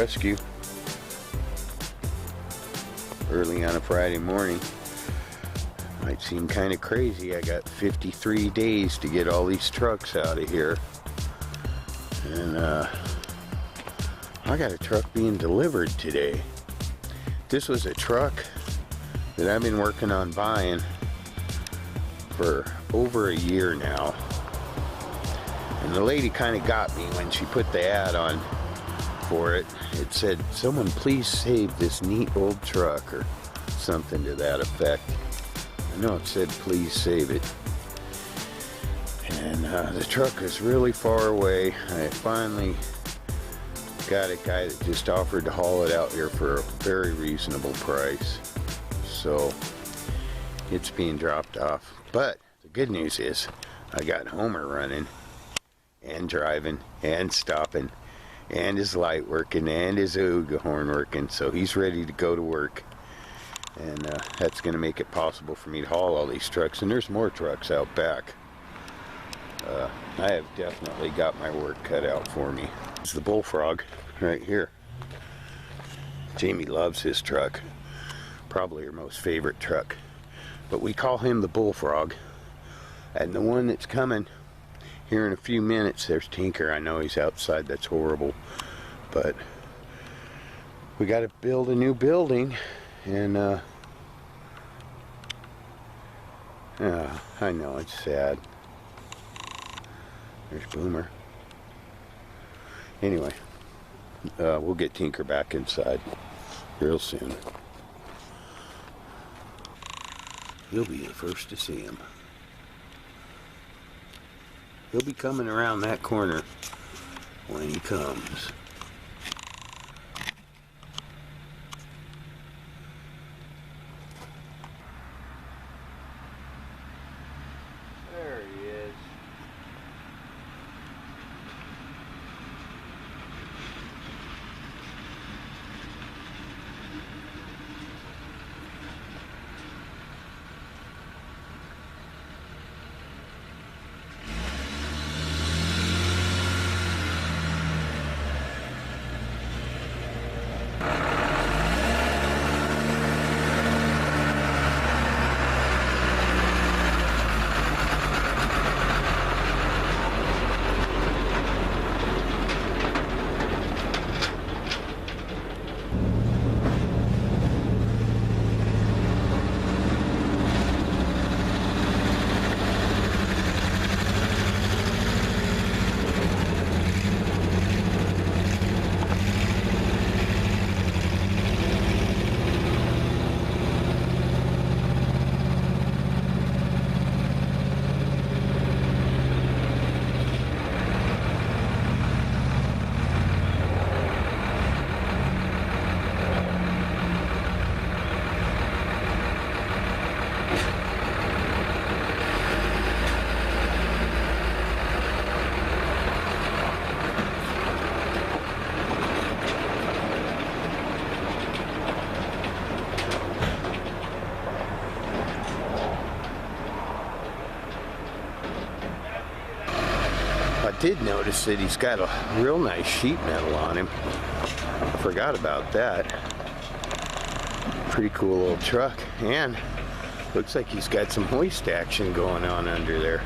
rescue early on a Friday morning. Might seem kind of crazy. I got 53 days to get all these trucks out of here. And I got a truck being delivered today. This was a truck that I've been working on buying for over a year now. And the lady kind of got me when she put the ad on for it. It said, "Someone please save this neat old truck," or something to that effect. I know it said please save it. And the truck is really far away. I finally got a guy that just offered to haul it out here for a very reasonable price. So it's being dropped off. But the good news is I got Homer running and driving and stopping, and his light working, and his Ooga horn working, so he's ready to go to work. And that's going to make it possible for me to haul all these trucks, and there's more trucks out back. I have definitely got my work cut out for me. It's the Bullfrog right here. Jamie loves his truck, probably her most favorite truck, but we call him the Bullfrog. And the one that's coming here in a few minutes, there's Tinker. I know he's outside, that's horrible, but we got to build a new building, and I know it's sad. There's Boomer. Anyway, we'll get Tinker back inside real soon. You'll be the first to see him. He'll be coming around that corner when he comes. There he is. I did notice that he's got a real nice sheet metal on him. I forgot about that. Pretty cool little truck, and looks like he's got some hoist action going on under there.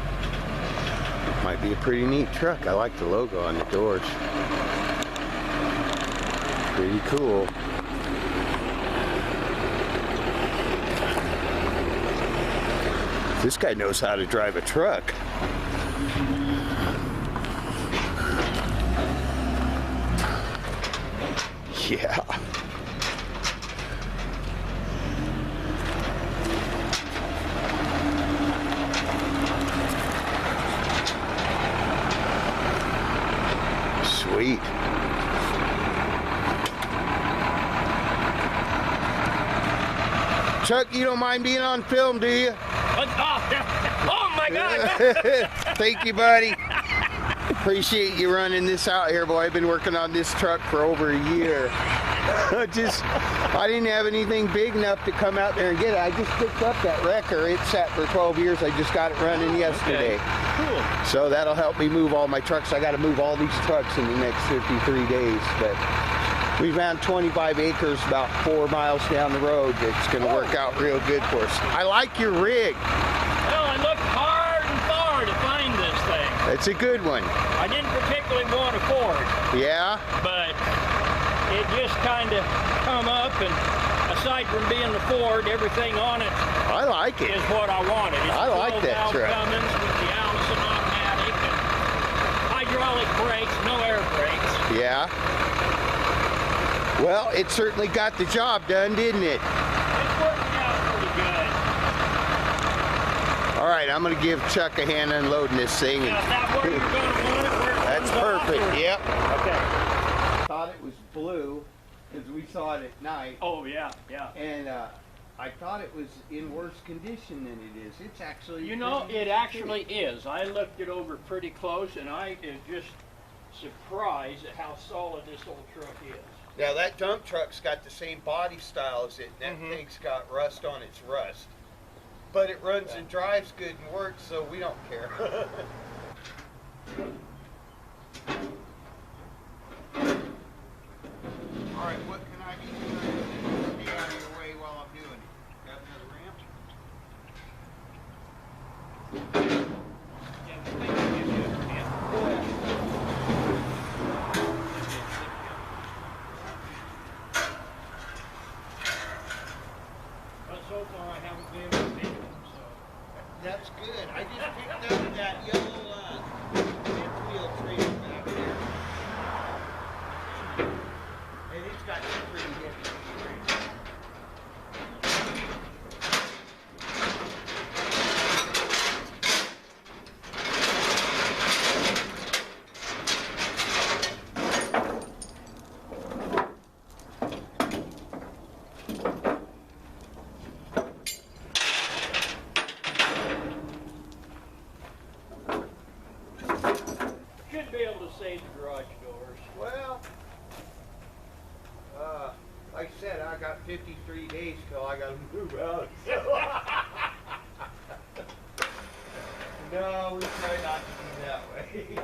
Might be a pretty neat truck. I like the logo on the doors. Pretty cool. This guy knows how to drive a truck. Yeah. Sweet. Chuck, you don't mind being on film, do you? Oh my God! Thank you, buddy. Appreciate you running this out here, boy. I've been working on this truck for over a year. I didn't have anything big enough to come out there and get it. I just picked up that wrecker. It sat for 12 years. I just got it running yesterday. Okay. Cool. So that'll help me move all my trucks. I got to move all these trucks in the next 53 days. But We found 25 acres about 4 miles down the road that's going to work out real good for us. I like your rig. Well, I looked hard and far to find this thing. It's a good one. I didn't particularly want a Ford, Yeah? but it just kind of come up, and aside from being the Ford, everything on it I like it. is what I wanted. It's I like that 12-valve truck. Cummins with the Allison automatic and hydraulic brakes, no air brakes. Yeah? Well, it certainly got the job done, didn't it? It's working out pretty good. All right, I'm going to give Chuck a hand unloading this thing. Now, is that where you're going to want it? Where it That's comes off, perfect. or- Yep. Okay. Thought it was blue because we saw it at night, Oh, yeah, yeah. and I thought it was in worse condition than it is. It's actually. You know, pretty it decent, actually is. I looked it over pretty close, and I am just surprised at how solid this old truck is. Now that dump truck's got the same body style as it, and that Mhm. thing's got rust on its rust. But it runs and drives good and works, so we don't care. Alright, what can I be doing? Stay out of your way while I'm doing it. Got another ramp? Yeah, the thing gives you a hand. But so far I haven't been able to make it, so. That's good. I just picked up that yellow fifth wheel trailer back there. And it's got some pretty heavy springs. Should be able to save the garage doors. Well, like I said, I got 53 days till I gotta move out. No, we try not to be that way.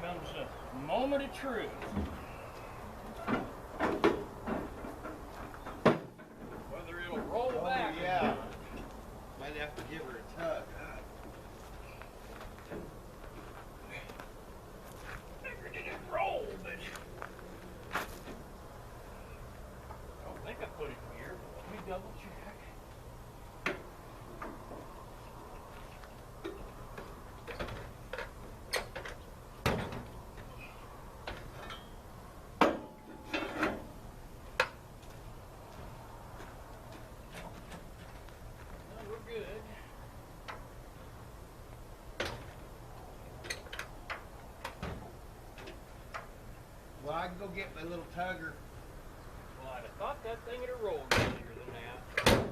Comes a moment of truth. Whether it'll roll back. or Yeah. not. Might have to give her a tug. Figured it'd roll, but I don't think I put it here. Let me double check. No, we're good. Well, I can go get my little tugger. Well, I'd have thought that thing would have rolled easier than that.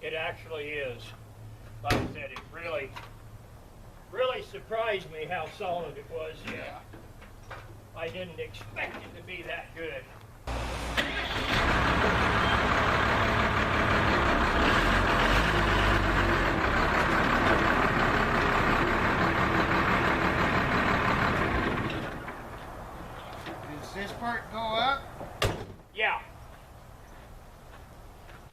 It actually is. Like I said, it really surprised me how solid it was. Yeah. I didn't expect it to be that good. Does this part go up? Yeah.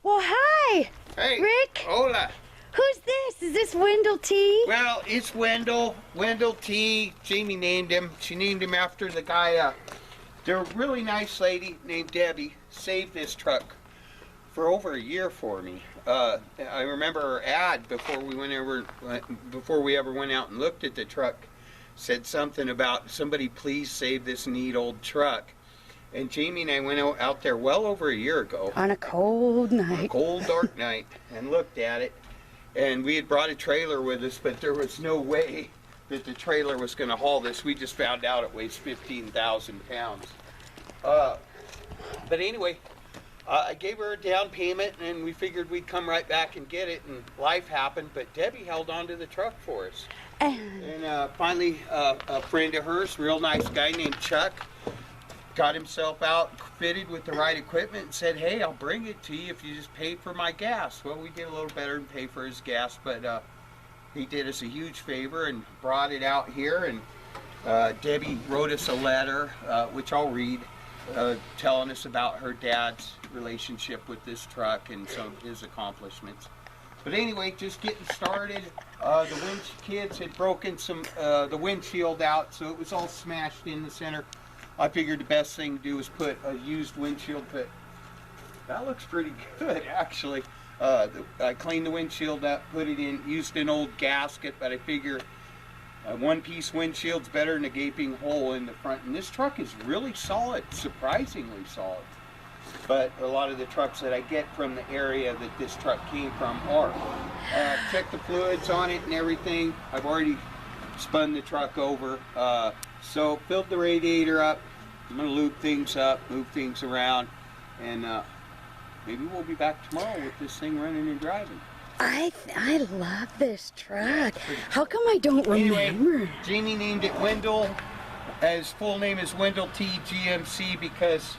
Well, hi. Hey, Rick? Hola. Who's this? Is this Wendell-T? Well, it's Wendell-T. Jamie named him. She named him after the guy. There's a really nice lady named Debbie saved this truck for over a year for me. I remember her ad before we ever went out and looked at the truck. Said something about somebody please save this neat old truck. And Jamie and I went out there well over a year ago. On a cold night. On a cold, dark night, and looked at it. And we had brought a trailer with us, but there was no way that the trailer was going to haul this. We just found out it weighs 15,000 pounds. But anyway, I gave her a down payment, and we figured we'd come right back and get it, and life happened. But Debbie held on to the truck for us. And finally, a friend of hers, real nice guy named Chuck, got himself out, fitted with the right equipment, and said, hey, I'll bring it to you if you just pay for my gas. Well, we did a little better than pay for his gas, but he did us a huge favor and brought it out here. And Debbie wrote us a letter, which I'll read, telling us about her dad's relationship with this truck and some of his accomplishments. But anyway, just getting started. The kids had broken the windshield out, so it was all smashed in the center. I figured the best thing to do was put a used windshield, but that looks pretty good actually. I cleaned the windshield up, put it in, used an old gasket, but I figure a one-piece windshield's better than a gaping hole in the front. And this truck is really solid, surprisingly solid. But a lot of the trucks that I get from the area that this truck came from are. Check the fluids on it and everything. I've already spun the truck over. So filled the radiator up. I'm going to lube things up, move things around, and maybe we'll be back tomorrow with this thing running and driving. I love this truck. How come I don't remember? Anyway, Jamie named it Wendell. His full name is Wendell-T GMC because,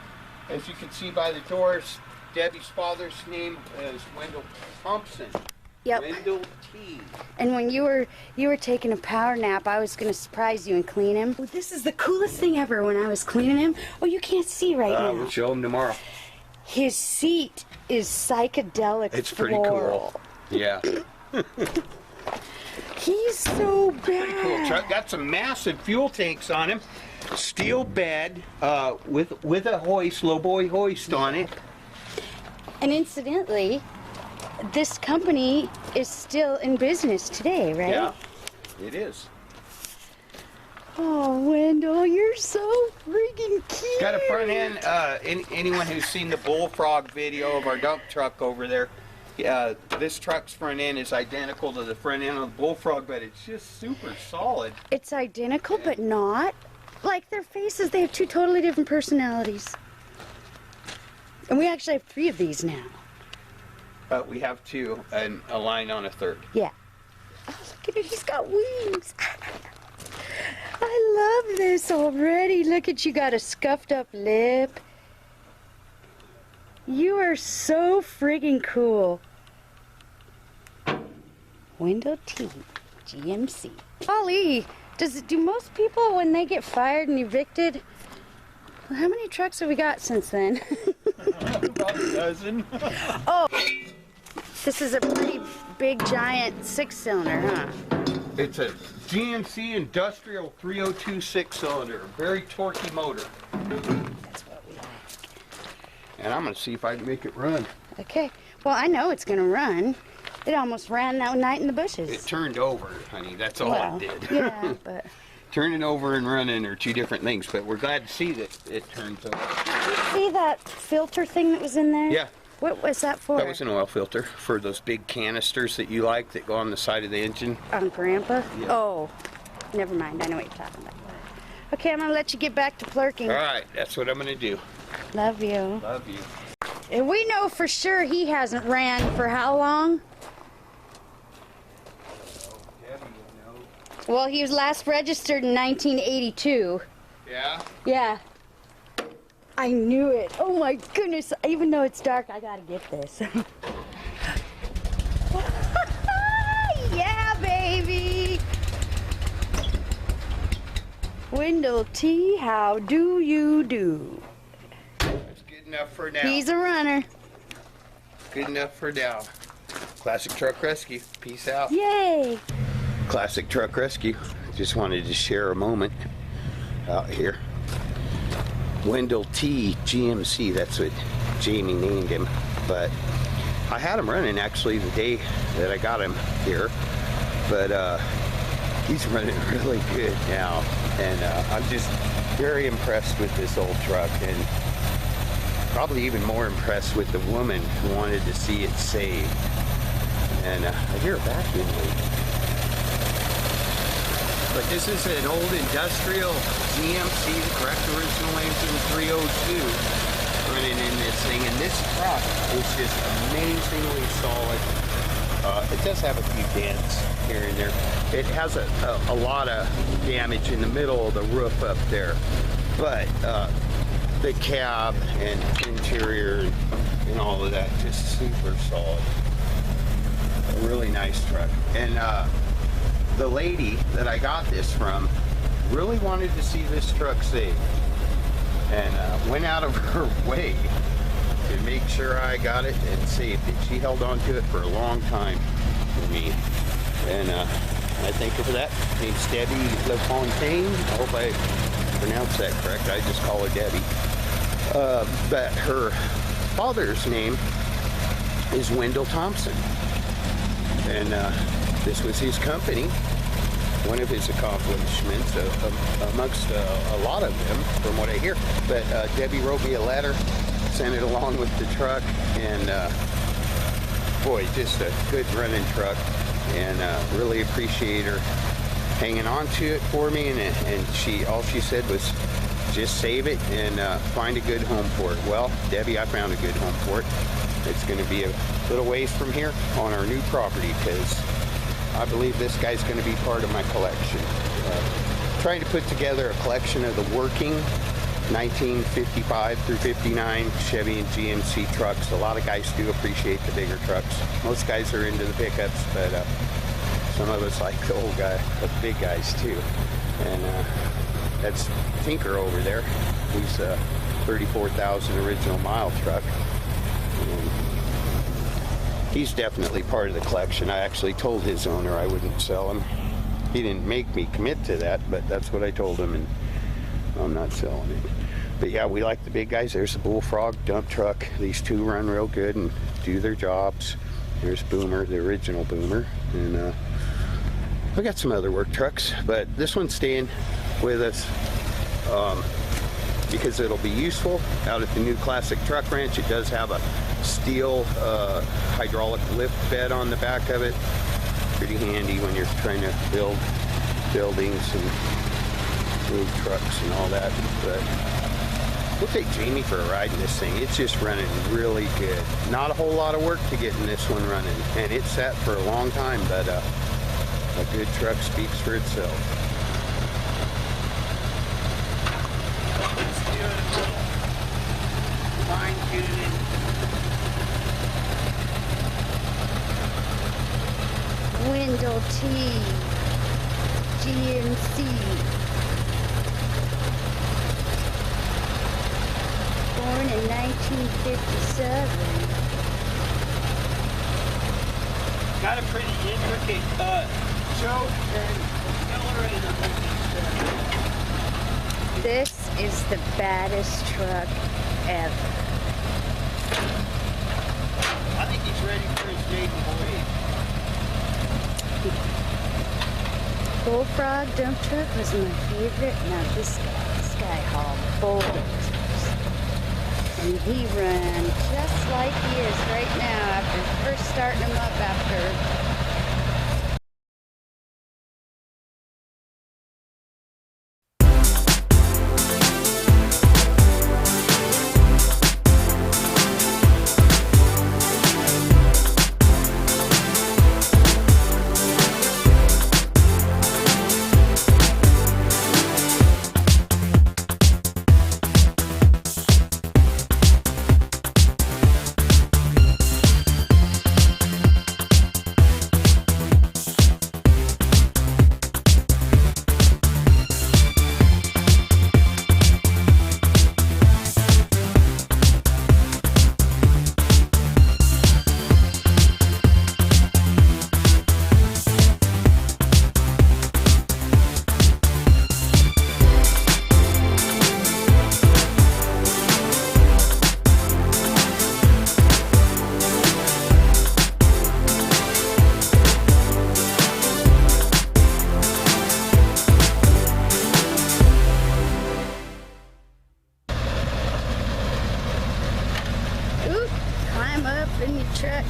as you can see by the doors, Debbie's father's name is Wendell Thompson. Yep. Wendell-T. And when you were taking a power nap, I was going to surprise you and clean him. Oh, this is the coolest thing ever when I was cleaning him. Oh, you can't see right now. We'll show him tomorrow. His seat is psychedelic. It's pretty floral. cool. Yeah. He's so bad. Pretty cool truck. Got some massive fuel tanks on him. Steel bed with a hoist, low boy hoist on it. And incidentally, this company is still in business today, right? Yeah, it is. Oh, Wendell, you're so freaking cute. Got a front end. Anyone who's seen the bullfrog video of our dump truck over there, this truck's front end is identical to the front end of the bullfrog, but it's just super solid. It's identical, but not. Like their faces, they have two totally different personalities. And we actually have 3 of these now. We have 2 and a line on a 3rd. Yeah. Oh, look at it, he's got wings. I love this already. Look at you, got a scuffed up lip. You are so friggin' cool. Wendell-T GMC. Golly, do most people, when they get fired and evicted, well, how many trucks have we got since then? About a dozen. Oh, this is a pretty big, giant 6-cylinder, huh? It's a GMC Industrial 302 6-cylinder, very torquey motor. That's what we like. And I'm going to see if I can make it run. Okay. Well, I know it's going to run. It almost ran that night in the bushes. It turned over, honey. That's all it did. Yeah, but... Turning over and running are 2 different things, but we're glad to see that it turns over. You see that filter thing that was in there? Yeah. What was that for? That was an oil filter for those big canisters that you like that go on the side of the engine. On Grandpa? Yeah. Oh, never mind. I know what you're talking about. Okay, I'm going to let you get back to plurking. All right, that's what I'm going to do. Love you. Love you. And we know for sure he hasn't ran for how long? Well, he was last registered in 1982. Yeah? Yeah. I knew it. Oh my goodness. Even though it's dark, I gotta get this. Yeah, baby. Wendell-T, how do you do? That's good enough for now. He's a runner. Good enough for now. Classic Truck Rescue. Peace out. Yay. Classic Truck Rescue. Just wanted to share a moment out here. Wendell-T GMC, that's what Jamie named him. But I had him running actually the day that I got him here. But he's running really good now. And I'm just very impressed with this old truck. And probably even more impressed with the woman who wanted to see it saved. And I hear a vacuum leak. But this is an old industrial GMC, the correct original engine 302 running in this thing. And this truck is just amazingly solid. It does have a few dents here and there. It has a lot of damage in the middle of the roof up there. But the cab and interior and all of that, just super solid. A really nice truck. And the lady that I got this from really wanted to see this truck saved, and went out of her way to make sure I got it and saved it. She held on to it for a long time for me, and I thank her for that. Her name's Debbie LaFontaine. I hope I pronounced that correct. I just call her Debbie. But her father's name is Wendell Thompson, and this was his company, one of his accomplishments amongst a lot of them, from what I hear. But Debbie wrote me a letter, sent it along with the truck, and boy, just a good running truck, and really appreciate her hanging on to it for me. And all she said was, just save it and find a good home for it. Well, Debbie, I found a good home for it. It's going to be a little ways from here on our new property, because I believe this guy's going to be part of my collection. Trying to put together a collection of the working 1955 through 59 Chevy and GMC trucks. A lot of guys do appreciate the bigger trucks. Most guys are into the pickups, but some of us like the old guy, the big guys too. And that's Tinker over there. He's a 34,000 original mile truck. He's definitely part of the collection. I actually told his owner I wouldn't sell him. He didn't make me commit to that, but that's what I told him, and I'm not selling it. But yeah, we like the big guys. There's the Bullfrog dump truck. These two run real good and do their jobs. There's Boomer, the original Boomer. And we got some other work trucks, but this one's staying with us because it'll be useful out at the new Classic Truck Ranch. It does have a steel hydraulic lift bed on the back of it. Pretty handy when you're trying to build buildings and move trucks and all that. But we'll take Jamie for a ride in this thing. It's just running really good. Not a whole lot of work to get in this one running, and it's sat for a long time, but a good truck speaks for itself. Fine tuning. Wendell-T GMC. Born in 1957. Got a pretty intricate choke and accelerator. This is the baddest truck ever. I think he's ready for his maiden voyage. Bullfrog dump truck was my favorite. Now this guy hauled boulders. And he ran just like he is right now after first starting him up after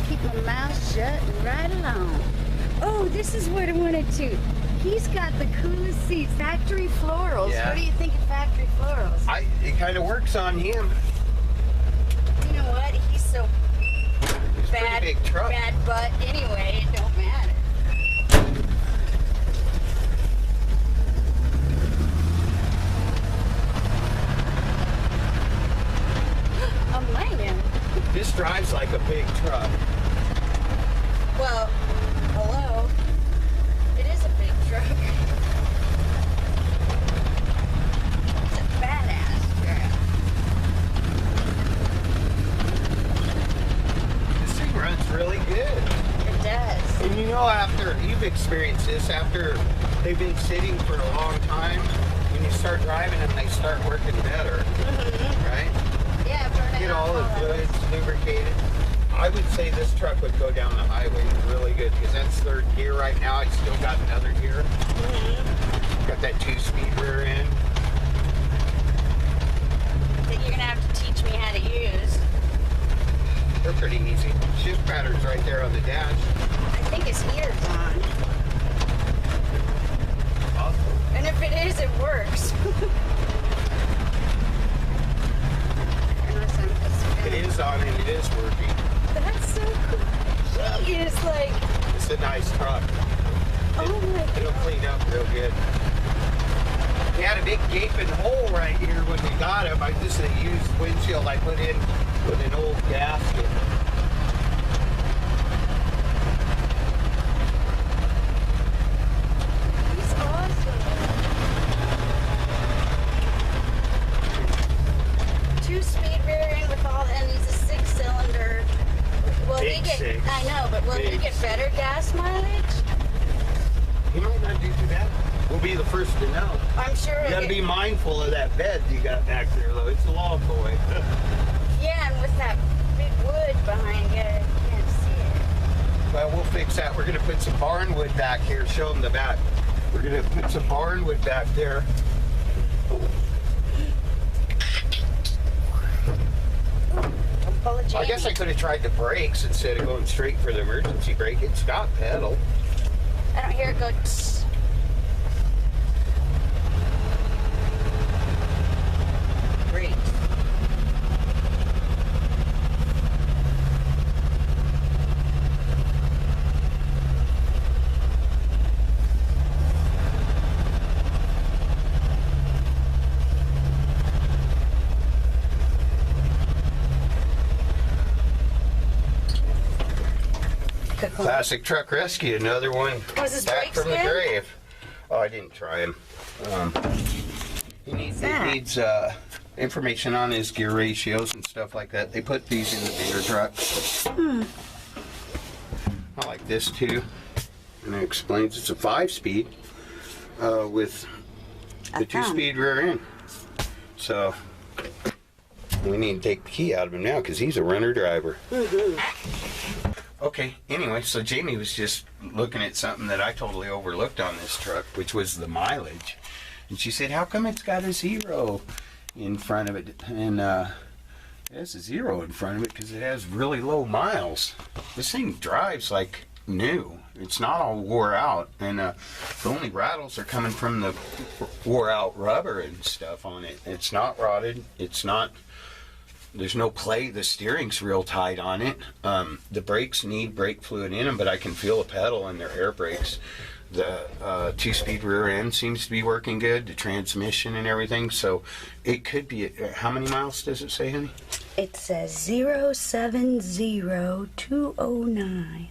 keep my mouth shut and ride along. Oh, this is what I wanted to. He's got the coolest seats, factory florals. Yeah. What do you think of factory florals? It kind of works on him. You know what? He's so It's a bad, pretty big truck. bad butt anyway. It don't matter. Oh man. This drives like a big truck. Well, hello. It is a big truck. It's a badass truck. This thing runs really good. It does. And you know, after you've experienced this, after they've been sitting for a long time, when you start driving them, they start working better, right? Yeah, burning Get out all the those. fluids lubricated. I would say this truck would go down the highway really good because that's third gear right now. It's still got another gear. Got that 2-speed rear end. That you're gonna have to teach me how to use. They're pretty easy. Shift pattern's right there on the dash. I think his heater's on. Awesome. And if it is, it works. Unless I'm just It is on and it is working. That's so cool. He is like, It's a nice truck. oh my It'll god. clean up real good. We had a big gaping hole right here when we got him. I just a used windshield I put in with an old gasket. He's awesome. 2-speed rear end with all, and he's a 6-cylinder. Will he Big get? six. I know, but will he Big get better gas mileage? He might not do too bad. We'll be the first to know. I'm sure. You he'll gotta get- be mindful of that bed you got back there, though. It's a log boy. Yeah, and with that big wood behind you, you can't see it. Well, we'll fix that. We're gonna put some barn wood back here. Show them the back. We're gonna put some barn wood back there. Pull a I guess I could have tried the brakes instead of going straight for the emergency brake. It's got pedal. I don't hear it go. Tss. Great. Classic Truck Rescue, another one Was his back brakes from the good? grave. Oh, I didn't try him. He needs information on his gear ratios and stuff like that. They put these in the bigger trucks. I like this too. And it explains it's a 5-speed with the 2-speed rear end. So we need to take the key out of him now because he's a runner driver. Okay, anyway, so Jamie was just looking at something that I totally overlooked on this truck, which was the mileage. And she said, how come it's got a 0 in front of it? And it has a 0 in front of it because it has really low miles. This thing drives like new. It's not all wore out. And the only rattles are coming from the wore out rubber and stuff on it. It's not rotted. It's not... There's no play. The steering's real tight on it. The brakes need brake fluid in them, but I can feel the pedal and they're air brakes. The 2-speed rear end seems to be working good. The transmission and everything. So it could be. How many miles does it say, honey? It says 070209.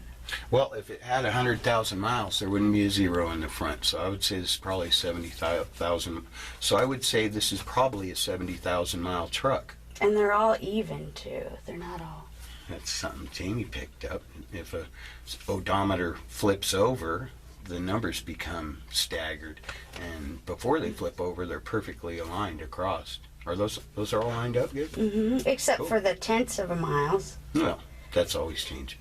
Well, if it had 100,000 miles, there wouldn't be a 0 in the front. So I would say this is probably 70,000. So I would say this is probably a 70,000 mile truck. And they're all even too. They're not all. That's something Jamie picked up. If a odometer flips over, the numbers become staggered, and before they flip over, they're perfectly aligned across. Are those are all lined up good? Mm-hmm. Except Cool. for the tenths of a miles. No, that's always changing.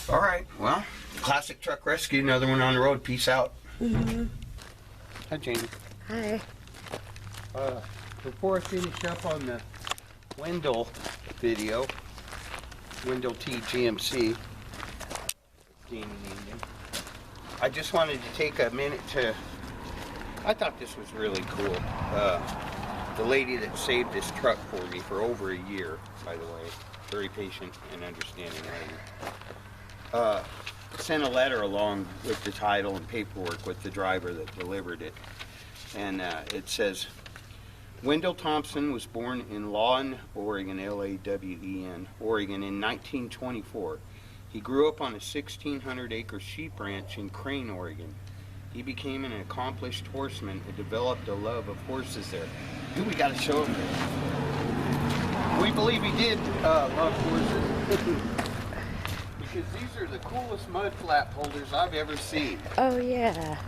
All right, well, Classic Truck Rescue, another one on the road. Peace out. Hi, Jamie. Hi. Before I finish up on the Wendell video, Wendell-T GMC. I just wanted to take a minute to, I thought this was really cool. The lady that saved this truck for me for over a year, by the way, very patient and understanding lady, sent a letter along with the title and paperwork with the driver that delivered it. And it says, Wendell Thompson was born in Lawen, Oregon, L-A-W-E-N, Oregon in 1924. He grew up on a 1,600-acre sheep ranch in Crane, Oregon. He became an accomplished horseman and developed a love of horses there. Dude, we got to show him this. We believe he did love horses. Because these are the coolest mud flap holders I've ever seen. Oh, yeah.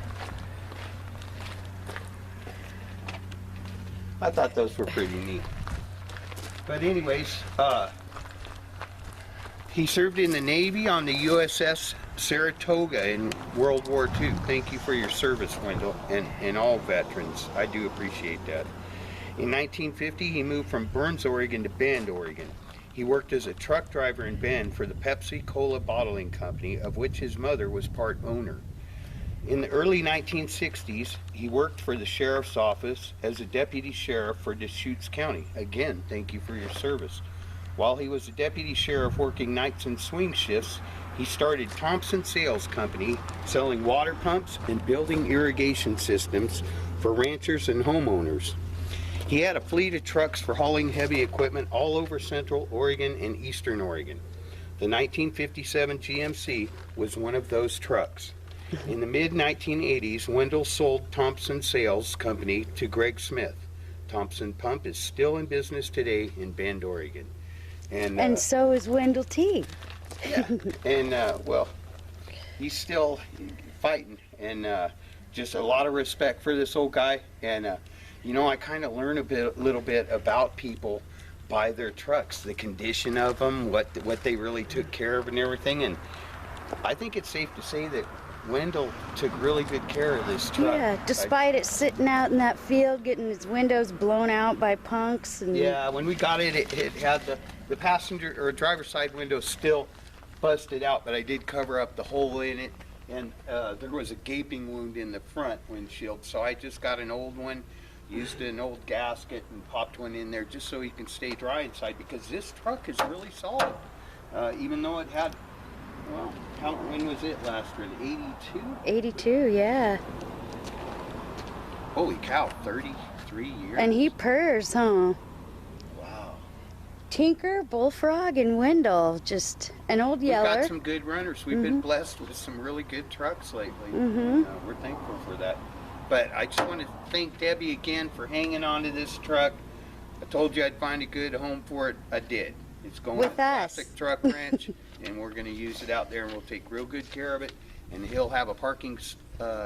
I thought those were pretty neat. But anyways, he served in the Navy on the USS Saratoga in World War II. Thank you for your service, Wendell, and all veterans. I do appreciate that. In 1950, he moved from Burns, Oregon to Bend, Oregon. He worked as a truck driver in Bend for the Pepsi Cola Bottling Company, of which his mother was part owner. In the early 1960s, he worked for the sheriff's office as a deputy sheriff for Deschutes County. Again, thank you for your service. While he was a deputy sheriff working nights and swing shifts, he started Thompson Sales Company, selling water pumps and building irrigation systems for ranchers and homeowners. He had a fleet of trucks for hauling heavy equipment all over Central Oregon and Eastern Oregon. The 1957 GMC was one of those trucks. In the mid-1980s, Wendell sold Thompson Sales Company to Greg Smith. Thompson Pump is still in business today in Bend, Oregon. And so is Wendell-T. Yeah, and well, he's still fighting, and just a lot of respect for this old guy. And you know, I kind of learn a little bit about people by their trucks, the condition of them, what they really took care of and everything. And I think it's safe to say that Wendell took really good care of this truck. Yeah, despite it sitting out in that field, getting its windows blown out by punks. And yeah, when we got it, it had the passenger or driver's side window still busted out, but I did cover up the hole in it, and there was a gaping wound in the front windshield, so I just got an old one, used an old gasket and popped one in there just so he can stay dry inside, because this truck is really solid. Even though it had, well, when was it last run? 82? 82, yeah. Holy cow, 33 years. And he purrs, huh? Wow. Tinker, Bullfrog, and Wendell, just an old yeller. We've got some good runners. We've been blessed with some really good trucks lately. And, we're thankful for that. But I just want to thank Debbie again for hanging on to this truck. I told you I'd find a good home for it. I did. It's going With to Classic Truck Ranch, and we're going to use it out there, and we'll take real good care of it. And he'll have a parking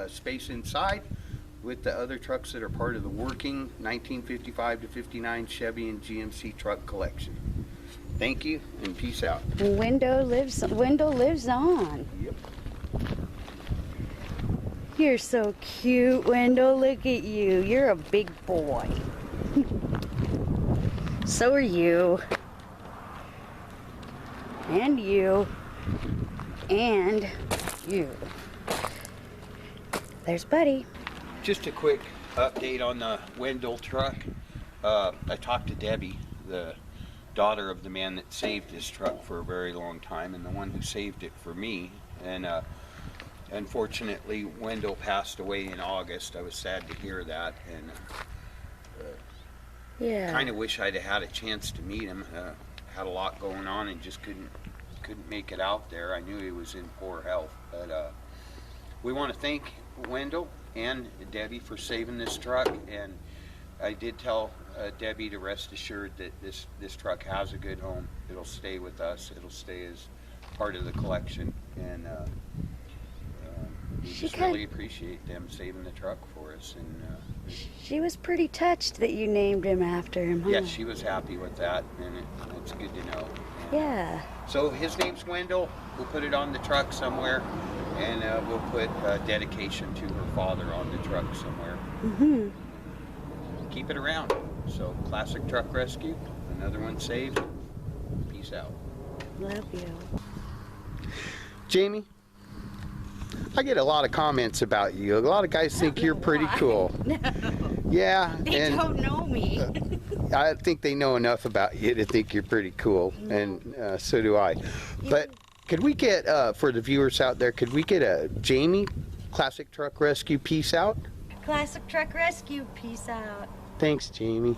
space inside with the other trucks that are part of the working 1955 to 59 Chevy and GMC truck collection. Thank you, and peace out. Wendell lives on. Yep. You're so cute, Wendell. Look at you. You're a big boy. So are you. And you. And you. There's Buddy. Just a quick update on the Wendell truck. I talked to Debbie, the daughter of the man that saved this truck for a very long time, and the one who saved it for me. And unfortunately, Wendell passed away in August. I was sad to hear that, and Yeah. kind of wish I'd have had a chance to meet him. Had a lot going on and just couldn't make it out there. I knew he was in poor health, but we want to thank Wendell and Debbie for saving this truck, and I did tell Debbie to rest assured that this truck has a good home. It'll stay with us. It'll stay as part of the collection, and we just really appreciate them saving the truck for us. And She was pretty touched that you named him after him, huh? yeah, she was happy with that, and it's good to know. Yeah. So his name's Wendell. We'll put it on the truck somewhere, and we'll put dedication to her father on the truck somewhere. Keep it around. So Classic Truck Rescue, another one saved. Peace out. Love you. Jamie, I get a lot of comments about you. A lot of guys think you're pretty cool. No, Yeah, they and don't know me. I think they know enough about you to think you're pretty cool, and so do I. But could we get, for the viewers out there, could we get a Jamie Classic Truck Rescue peace out? Classic Truck Rescue, peace out. Thanks, Jamie.